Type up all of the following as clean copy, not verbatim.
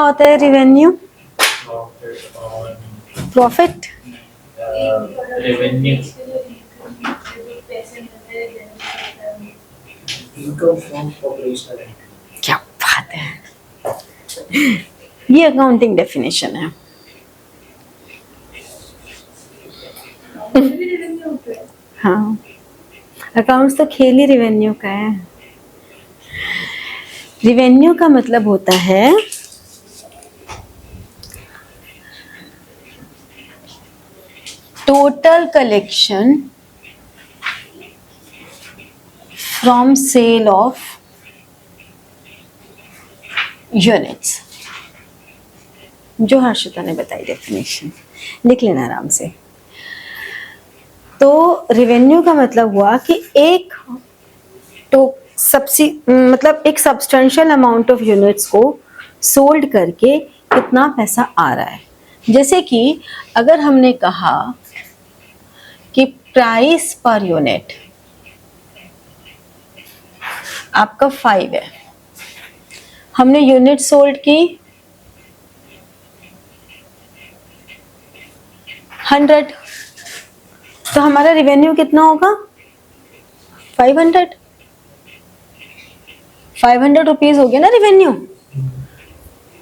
होता है revenue? Profit. Revenue income from operational. क्या बात है, ये अकाउंटिंग डेफिनेशन है। हाँ, अकाउंट्स तो खेल ही रेवेन्यू का है। रेवेन्यू का मतलब होता है total collection from sale of units, जो हर्षिता ने बताई डेफिनेशन, लिख लेना आराम से। तो रेवेन्यू का मतलब हुआ कि एक मतलब एक सब्सटेंशियल अमाउंट ऑफ यूनिट्स को सोल्ड करके कितना पैसा आ रहा है। जैसे कि अगर हमने कहा कि प्राइस पर यूनिट आपका 5 है, हमने यूनिट सोल्ड की 100, तो हमारा रेवेन्यू कितना होगा? 500 रुपीज हो गया ना रेवेन्यू।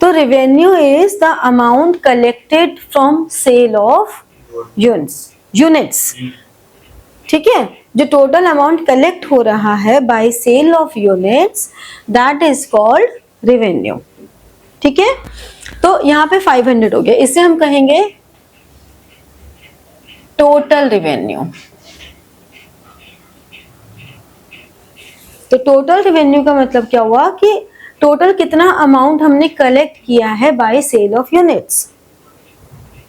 तो revenue is the amount collected from sale of units, ठीक है। जो टोटल अमाउंट कलेक्ट हो रहा है by sale of units, that is called revenue, ठीक है। तो यहाँ पे 500 हो गया, इसे हम कहेंगे टोटल रेवेन्यू। तो टोटल रेवेन्यू का मतलब क्या हुआ कि टोटल कितना अमाउंट हमने कलेक्ट किया है बाय सेल ऑफ यूनिट्स,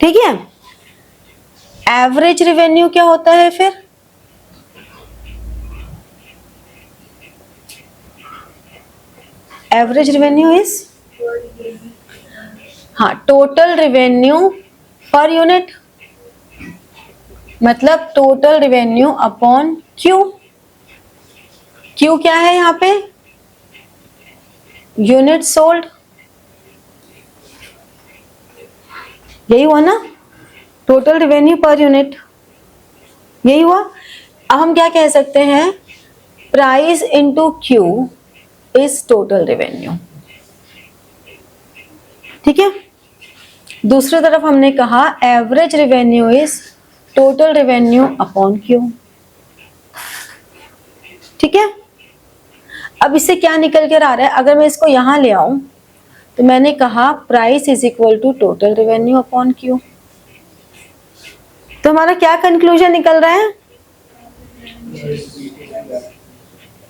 ठीक है। एवरेज रेवेन्यू क्या होता है फिर? एवरेज रेवेन्यू इज, हाँ, टोटल रेवेन्यू पर यूनिट, मतलब total revenue upon Q. Q क्या है यहाँ पे? यूनिट सोल्ड, यही हुआ ना, टोटल रेवेन्यू पर यूनिट, यही हुआ। अब हम क्या कह सकते हैं? Price into Q is total revenue, ठीक है। दूसरी तरफ हमने कहा average revenue is total revenue upon Q, ठीक है। अब इससे क्या निकल कर आ रहा है? अगर मैं इसको यहां ले आऊं तो मैंने कहा price is equal to total revenue upon Q, तो हमारा क्या कंक्लूजन निकल रहा है?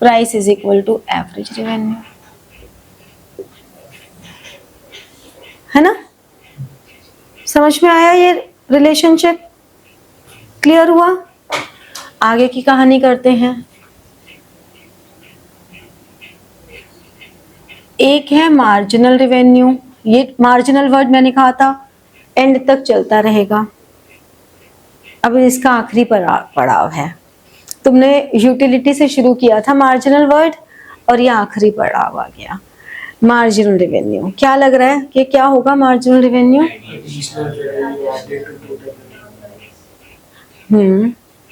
Price is equal to average revenue, है ना। समझ में आया ये रिलेशनशिप? क्लियर हुआ? आगे की कहानी करते हैं। एक है मार्जिनल रेवेन्यू, ये मार्जिनल वर्ड मैंने कहा था एंड तक चलता रहेगा। अब इसका आखिरी पड़ाव है। तुमने यूटिलिटी से शुरू किया था मार्जिनल वर्ड और ये आखिरी पड़ाव आ गया, मार्जिनल रेवेन्यू। क्या लग रहा है कि क्या होगा मार्जिनल रेवेन्यू?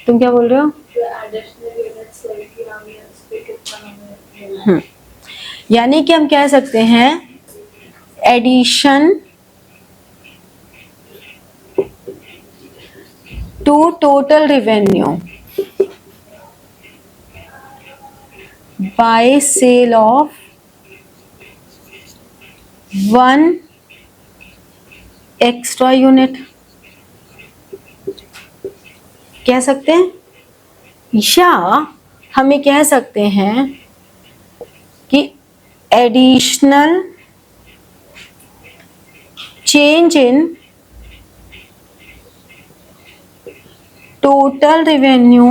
तुम क्या बोल रहे हो? यानी कि हम कह सकते हैं addition to total revenue by sale of 1 extra unit कह सकते हैं, या हम ये कह सकते हैं कि additional change in total revenue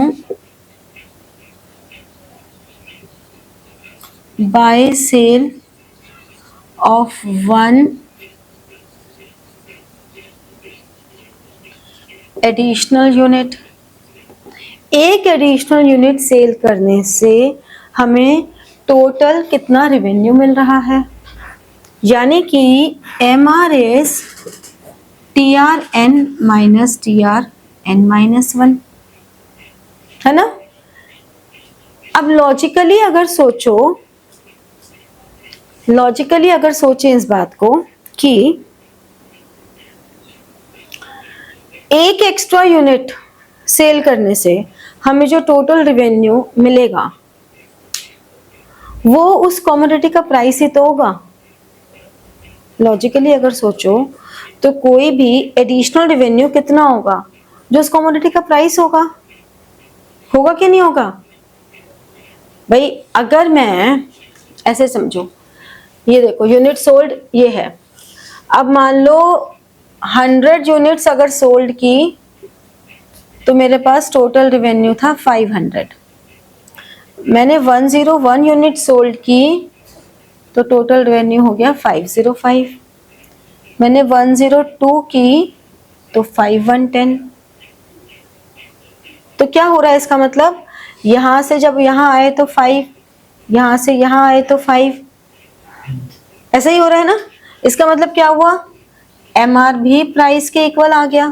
by sale of 1 additional unit. एक एडिशनल यूनिट सेल करने से हमें टोटल कितना रेवेन्यू मिल रहा है, यानी कि MR is TRN minus TRN minus 1, है ना। अब लॉजिकली अगर सोचें इस बात को कि एक एक्स्ट्रा यूनिट सेल करने से हमें जो टोटल रेवेन्यू मिलेगा वो उस कमोडिटी का प्राइस ही तो होगा। लॉजिकली अगर सोचो तो कोई भी एडिशनल रेवेन्यू कितना होगा, जो उस कमोडिटी का प्राइस होगा कि नहीं होगा भाई। अगर मैं ऐसे समझो, ये देखो यूनिट सोल्ड ये है, अब मान लो 100 यूनिट्स अगर सोल्ड की तो मेरे पास टोटल रेवेन्यू था 500। मैंने 101 यूनिट सोल्ड की तो टोटल रेवेन्यू हो गया 505। मैंने 102 की तो 5110। तो क्या हो रहा है इसका मतलब, यहां से जब यहां आए तो 5, यहां से यहां आए तो 5, ऐसा ही हो रहा है ना। इसका मतलब क्या हुआ, MR भी प्राइस के इक्वल आ गया।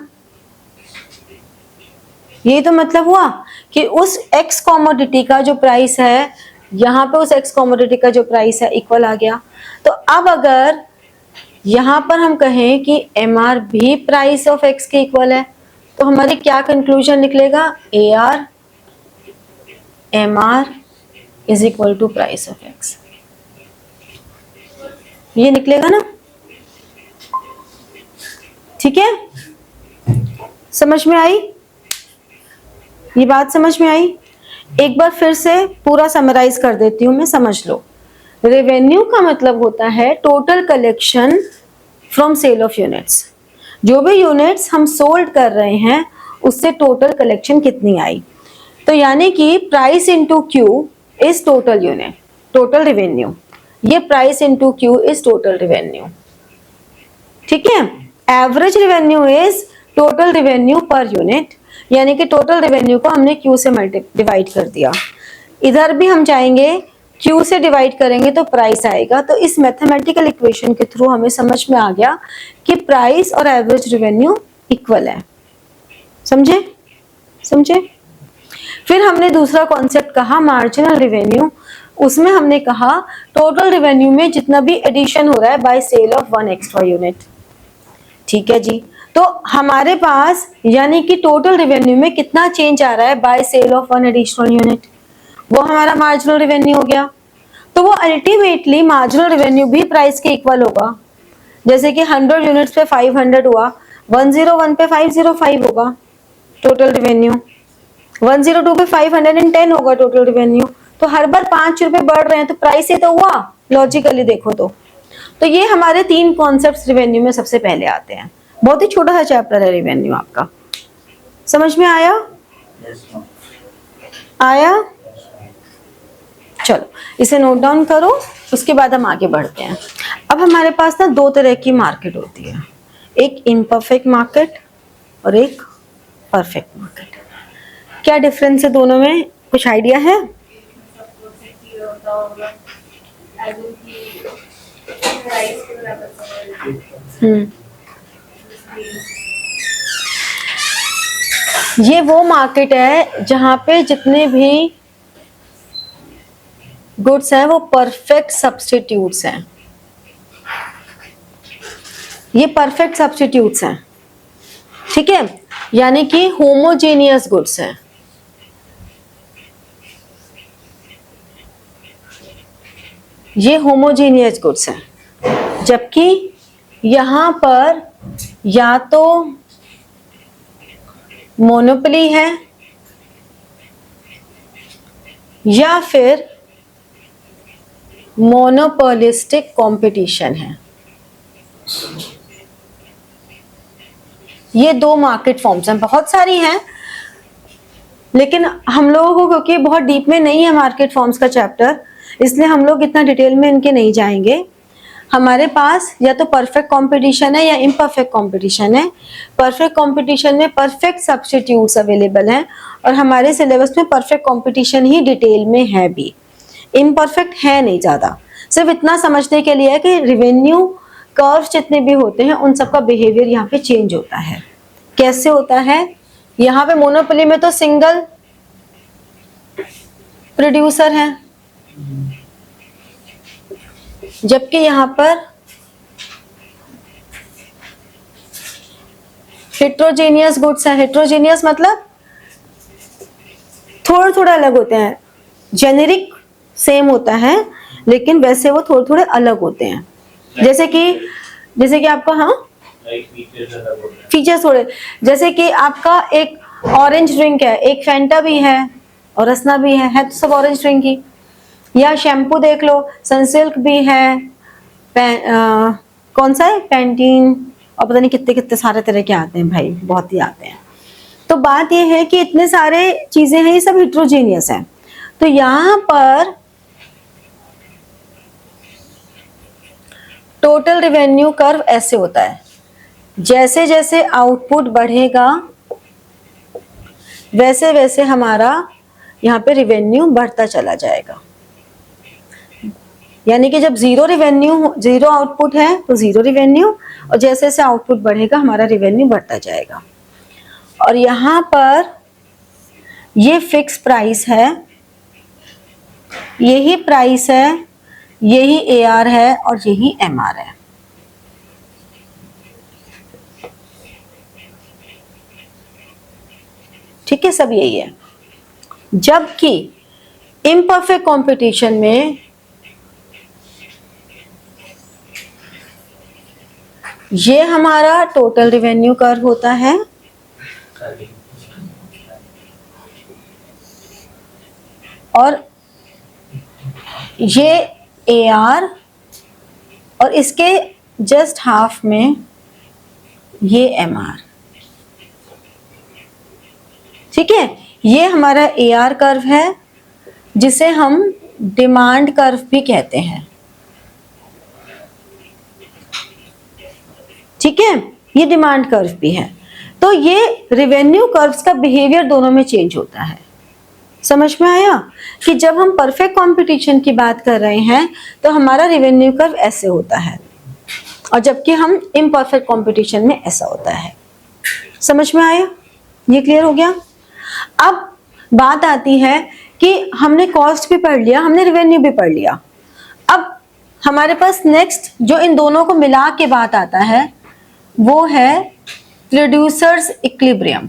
ये तो मतलब हुआ कि उस X कॉमोडिटी का जो प्राइस है, यहाँ पे उस X कॉमोडिटी का जो प्राइस है इक्वल आ गया। तो अब अगर यहाँ पर हम कहें कि MR भी प्राइस ऑफ X के इक्वल है तो हमारी क्या कंक्लूजन निकलेगा, AR MR is equal to price of X। ये निकलेगा ना, ठीक है। समझ में आई ये बात, समझ में आई। एक बार फिर से पूरा समराइज कर देती हूं मैं, समझ लो। रेवेन्यू का मतलब होता है total collection from sale of units. जो भी यूनिट्स हम सोल्ड कर रहे हैं उससे टोटल कलेक्शन कितनी आई। तो यानी कि price into Q is total unit, total revenue. ये price into Q is total revenue, ठीक है। Average revenue is total revenue per unit, यानी कि टोटल रेवेन्यू को हमने क्यू से डिवाइड कर दिया। इधर भी हम जाएंगे क्यू से डिवाइड करेंगे तो प्राइस आएगा। तो इस मैथमेटिकल इक्वेशन के थ्रू हमें समझ में आ गया कि प्राइस और एवरेज रेवेन्यू इक्वल है। समझे। फिर हमने दूसरा कॉन्सेप्ट कहा मार्जिनल रेवेन्यू। उसमें हमने कहा टोटल रेवेन्यू में जितना भी एडिशन हो रहा है by sale of 1 extra unit, ठीक है जी। तो हमारे पास यानी कि टोटल रेवेन्यू में कितना चेंज आ रहा है by sale of 1 additional unit, वो हमारा मार्जिनल रेवेन्यू हो गया। तो वो अल्टीमेटली मार्जिनल रेवेन्यू भी प्राइस के इक्वल होगा। जैसे कि 100 यूनिट्स पे 500 हुआ, 101 पे 505 होगा टोटल रेवेन्यू, 102 पे 510 होगा टोटल रेवेन्यू। तो हर बार 5 रुपए बढ़ रहे हैं तो प्राइस ही तो हुआ, लॉजिकली देखो तो ये हमारे 3 कॉन्सेप्ट्स रेवेन्यू में सबसे पहले आते हैं। बहुत ही छोटा सा चैप्टर है रेवेन्यू आपका, समझ में आया? आया? चलो इसे नोट डाउन करो, उसके बाद हम आगे बढ़ते हैं। अब हमारे पास ना 2 तरह की मार्केट होती है, एक इम्परफेक्ट मार्केट और एक परफेक्ट मार्केट। क्या डिफरेंस है दोनों में, कुछ आइडिया है? ये वो मार्केट है जहां पे जितने भी गुड्स हैं वो परफेक्ट सब्स्टिट्यूट्स हैं। ये परफेक्ट सब्स्टिट्यूट्स हैं, ठीक है, यानी कि होमोजेनियस गुड्स हैं। ये होमोजेनियस गुड्स हैं, जबकि यहां पर या तो मोनोपोली है या फिर मोनोपोलिस्टिक कंपटीशन है। ये 2 मार्केट फॉर्म्स हैं, बहुत सारी हैं, लेकिन हम लोगों को क्योंकि बहुत डीप में नहीं है मार्केट फॉर्म्स का चैप्टर, इसलिए हम लोग इतना डिटेल में इनके नहीं जाएंगे। हमारे पास या तो परफेक्ट कंपटीशन है या इम्परफेक्ट कंपटीशन है। परफेक्ट कंपटीशन में परफेक्ट सब्स्टिट्यूट्स अवेलेबल हैं और हमारे सिलेबस में परफेक्ट कंपटीशन ही डिटेल में है भी, इम्परफेक्ट है नहीं ज़्यादा। सिर्फ इतना समझने के लिए है कि रेवेन्यू कर्व जितने भी होते हैं उन सबका बिहेवियर यहाँ पे चेंज होता है। कैसे होता है? यहाँ पे मोनोपोली में तो सिंगल प्रोड्यूसर है, जबकि यहाँ पर हेट्रोजेनियस गुड्स है। हेट्रोजेनियस मतलब थोड़े थोड़े अलग होते हैं, जेनेरिक सेम होता है लेकिन वैसे वो थोड़े थोड़े अलग होते हैं। जैसे कि आपका, हाँ, फीचर्स थोड़े, जैसे कि आपका एक ऑरेंज ड्रिंक है, एक फैंटा भी है और रसना भी है तो सब ऑरेंज ड्रिंक ही। या शैम्पू देख लो, सनसिल्क भी है, कौन सा है, पैंटीन, और पता नहीं कितने कितने सारे तरह के आते हैं भाई, बहुत ही आते हैं। तो बात ये है कि इतने सारे चीजें हैं, ये सब हेट्रोजेनियस हैं। तो यहाँ पर टोटल रेवेन्यू कर्व ऐसे होता है, जैसे जैसे आउटपुट बढ़ेगा वैसे वैसे हमारा यहाँ पे रेवेन्यू बढ़ता चला जाएगा। यानी कि जब जीरो आउटपुट है तो जीरो रेवेन्यू, और जैसे जैसे आउटपुट बढ़ेगा हमारा रेवेन्यू बढ़ता जाएगा। और यहाँ पर ये फिक्स प्राइस है, यही प्राइस है, यही AR है और यही MR है। ठीक है, सब यही है। जबकि इम्परफेक्ट कंपटीशन में ये हमारा टोटल रेवेन्यू कर्व होता है, और ये AR, और इसके जस्ट हाफ में ये MR। ठीक है, ये हमारा AR कर्व है जिसे हम डिमांड कर्व भी कहते हैं। ठीक है, ये डिमांड कर्व भी है। तो ये रेवेन्यू कर्व्स का बिहेवियर दोनों में चेंज होता है। समझ में आया कि जब हम परफेक्ट कंपटीशन की बात कर रहे हैं तो हमारा रेवेन्यू कर्व ऐसे होता है, और जबकि हम इम्परफेक्ट कंपटीशन में ऐसा होता है। समझ में आया? ये क्लियर हो गया? अब बात आती है कि हमने कॉस्ट भी पढ़ लिया, हमने रेवेन्यू भी पढ़ लिया। अब हमारे पास नेक्स्ट जो इन दोनों को मिला के बात आता है वो है प्रोड्यूसर्स इक्विलिब्रियम।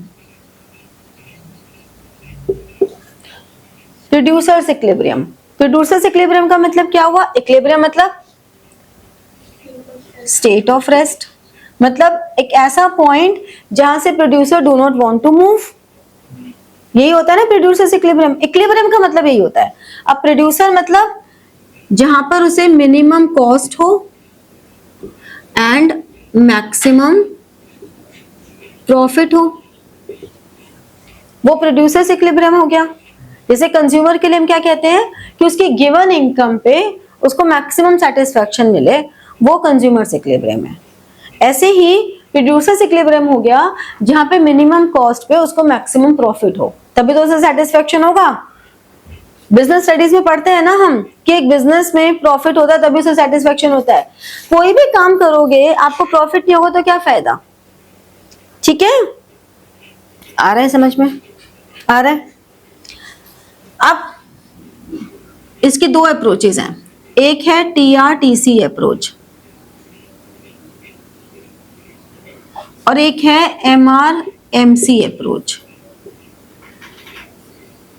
प्रोड्यूसर्स इक्विलिब्रियम का मतलब क्या हुआ? इक्विलिब्रियम मतलब स्टेट ऑफ रेस्ट, मतलब एक ऐसा पॉइंट जहां से producer do not want to move. यही होता है ना प्रोड्यूसर्स इक्विलिब्रियम। इक्विलिब्रियम का मतलब यही होता है। अब प्रोड्यूसर मतलब जहां पर उसे मिनिमम कॉस्ट हो एंड मैक्सिमम प्रॉफिट हो, वो प्रोड्यूसर्स इक्विलिब्रियम हो गया। जैसे कंज्यूमर के लिए हम क्या कहते हैं कि उसकी गिवन इनकम पे उसको मैक्सिमम सेटिस्फैक्शन मिले, वो कंज्यूमर्स इक्विलिब्रियम है। ऐसे ही प्रोड्यूसर्स इक्विलिब्रियम हो गया जहां पे मिनिमम कॉस्ट पे उसको मैक्सिमम प्रॉफिट हो, तभी तो उसे सेटिस्फैक्शन होगा। बिजनेस स्टडीज में पढ़ते हैं ना हम कि एक बिजनेस में प्रॉफिट होता है तभी उसे सेटिस्फैक्शन होता है। कोई भी काम करोगे आपको प्रॉफिट नहीं होगा तो क्या फायदा? ठीक है, आ रहा है समझ में? आ रहा है? अब इसकी दो अप्रोचेज हैं, एक है TRTC अप्रोच और एक है MRMC अप्रोच।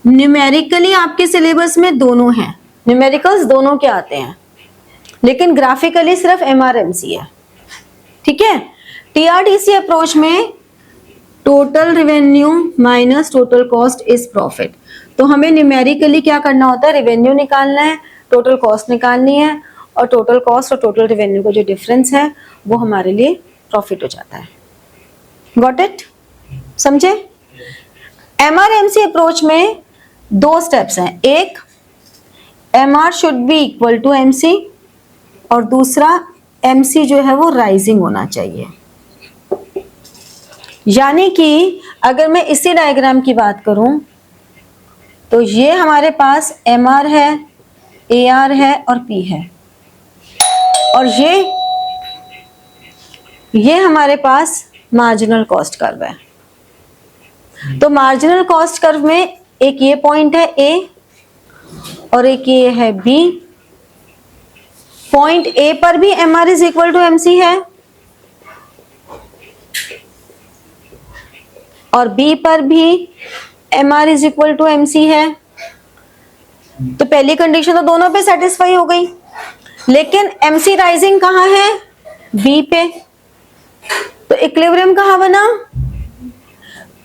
न्यूमेरिकली आपके सिलेबस में दोनों हैं, न्यूमेरिकल्स दोनों के आते हैं, लेकिन ग्राफिकली सिर्फ MRMC है। ठीक है, TRTC अप्रोच में total revenue minus total cost is profit. तो हमें न्यूमेरिकली क्या करना होता है? रेवेन्यू निकालना है, टोटल कॉस्ट निकालनी है, और टोटल कॉस्ट और टोटल रेवेन्यू का जो डिफरेंस है वो हमारे लिए प्रॉफिट हो जाता है। Got it? समझे? MRMC अप्रोच में दो स्टेप्स हैं, एक MR should be equal to MC और दूसरा MC जो है वो राइजिंग होना चाहिए। यानी कि अगर मैं इसी डायग्राम की बात करूं तो ये हमारे पास MR है, AR है और P है। और ये हमारे पास मार्जिनल कॉस्ट कर्व है। तो मार्जिनल कॉस्ट कर्व में एक ये पॉइंट है ए और एक ये है बी। पॉइंट ए पर भी MR is equal to MC है और बी पर भी MR is equal to MC है। तो पहली कंडीशन तो दोनों पे सेटिस्फाई हो गई, लेकिन MC राइजिंग कहाँ है? बी पे। तो इक्विलिब्रियम कहाँ बना?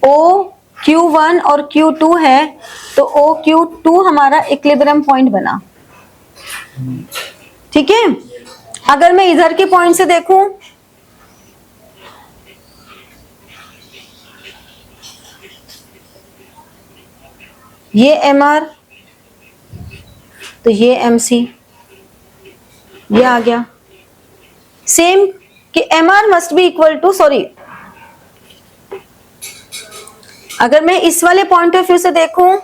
OQ1 और Q2 है, तो OQ2 हमारा इक्विलिब्रियम पॉइंट बना। ठीक है। अगर मैं इधर के पॉइंट से देखूं, ये MR, तो ये MC, ये आ गया सेम कि MR must be equal to, sorry, अगर मैं इस वाले पॉइंट ऑफ व्यू से देखूं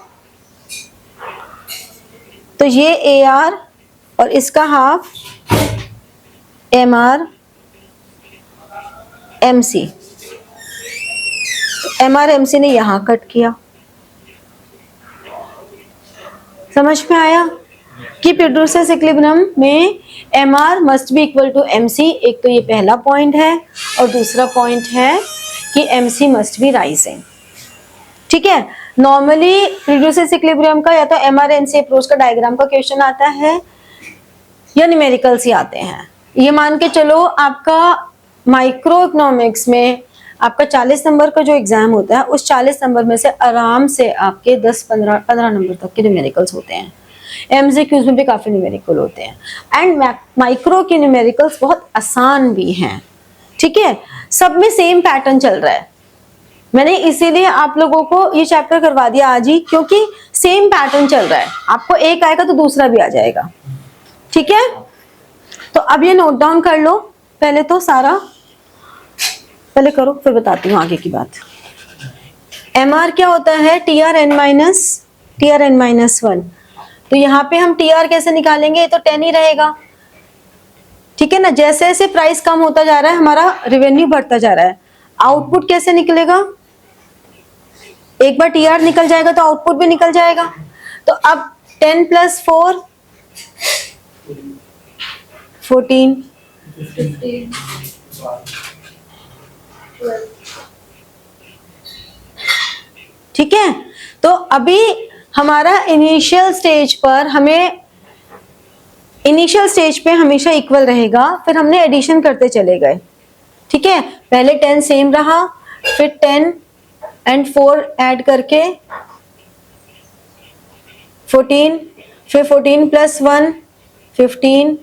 तो ये AR और इसका half MR MC, MR MC ने यहां कट किया। समझ में आया कि प्रोड्यूसर्स इक्विलिब्रियम में MR must be equal to MC। एक तो ये पहला पॉइंट है और दूसरा पॉइंट है कि MC मस्ट बी राइजिंग। ठीक है। नॉर्मली प्रोड्यूसर्स इक्विलिब्रियम का या तो MR NC अप्रोच का डायग्राम का क्वेश्चन आता है या न्यूमेरिकल्स ही आते हैं। ये मान के चलो आपका माइक्रो इकोनॉमिक्स में आपका 40 नंबर का जो एग्जाम होता है, उस 40 नंबर में से आराम से आपके 10-15 नंबर तक के न्यूमेरिकल्स होते हैं। MCQs में भी काफी न्यूमेरिकल होते हैं एंड माइक्रो के न्यूमेरिकल्स बहुत आसान भी हैं। ठीक है। सब में सेम पैटर्न चल रहा है। मैंने इसीलिए आप लोगों को ये चैप्टर करवा दिया आज ही, क्योंकि सेम पैटर्न चल रहा है। आपको एक आएगा तो दूसरा भी आ जाएगा। ठीक है। तो अब ये नोट डाउन कर लो पहले, तो सारा पहले करो फिर बताती हूँ आगे की बात। MR क्या होता है? TRN-1। तो यहाँ पे हम TR कैसे निकालेंगे? ये तो 10 ही रहेगा। ठीक है ना। जैसे जैसे प्राइस कम होता जा रहा है हमारा रेवेन्यू बढ़ता जा रहा है। आउटपुट कैसे निकलेगा? एक बार TR निकल जाएगा तो आउटपुट भी निकल जाएगा। तो अब 10 + 4 14 15 12 ठीक है। तो अभी हमारा इनिशियल स्टेज पर इनिशियल स्टेज पे हमेशा इक्वल रहेगा, फिर हमने एडिशन करते चले गए। ठीक है। पहले 10 सेम रहा, फिर 10 and 4 ऐड करके 14, फिर 14 + 1 15,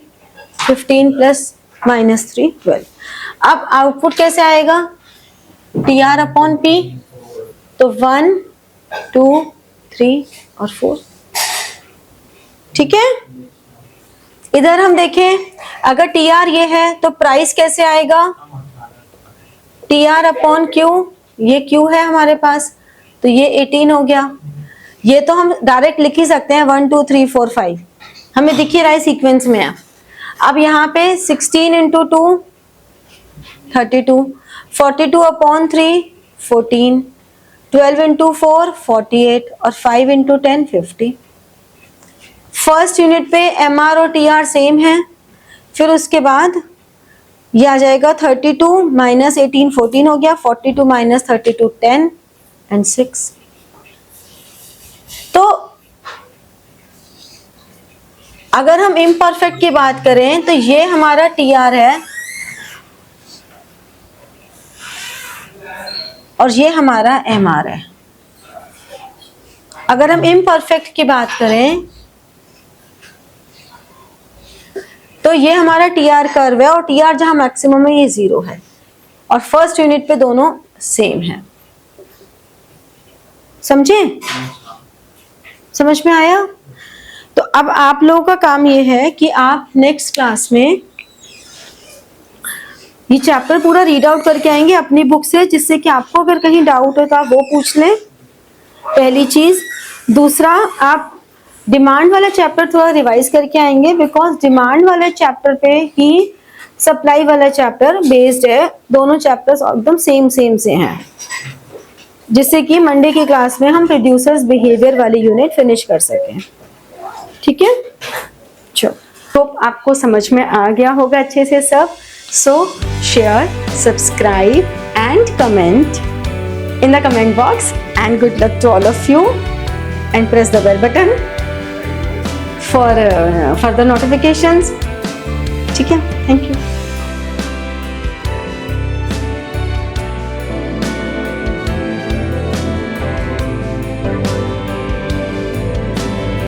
15 + -3 12। अब आउटपुट कैसे आएगा? TR/P। तो 1 2 3 और 4। ठीक है। इधर हम देखें, अगर TR ये है तो प्राइस कैसे आएगा? TR/Q, ये Q है हमारे पास, तो ये 18 हो गया। ये तो हम डायरेक्ट लिख ही सकते हैं 1 2 3 4 5, हमें दिख ही रहा है सीक्वेंस में है। अब यहाँ पे 16 × 2 32, 42/3 14, 12 × 4 48 और 5 × 10 50। फर्स्ट यूनिट पे MR और TR सेम है। फिर उसके बाद ये आ जाएगा 32 - 18 14 हो गया, 42 - 32 10 and 6। तो अगर हम इम्परफेक्ट की बात करें तो ये हमारा TR है और ये हमारा MR है। अगर हम इम्परफेक्ट की बात करें तो ये हमारा TR कर्व है और TR जहां मैक्सिमम है ये 0 है और फर्स्ट यूनिट पे दोनों सेम है। समझे? समझ में आया? तो अब आप लोगों का काम ये है कि आप नेक्स्ट क्लास में ये चैप्टर पूरा रीड आउट करके आएंगे अपनी बुक से, जिससे कि आपको अगर कहीं डाउट हो तो आप वो पूछ लें, पहली चीज। दूसरा, आप डिमांड वाला चैप्टर थोड़ा रिवाइज करके आएंगे, बिकॉज डिमांड वाले चैप्टर पे ही सप्लाई वाला चैप्टर बेस्ड है। दोनों चैप्टर्स एकदम सेम से हैं, जिससे कि मंडे की क्लास में हम प्रोड्यूसर्स बिहेवियर वाली यूनिट फिनिश कर सकें। ठीक है, चलो, तो आपको समझ में आ गया होगा अच्छे से सब। सो share, subscribe and comment in the comment box, and good luck to all of you, and press the bell button for further notifications. ठीक है, thank you.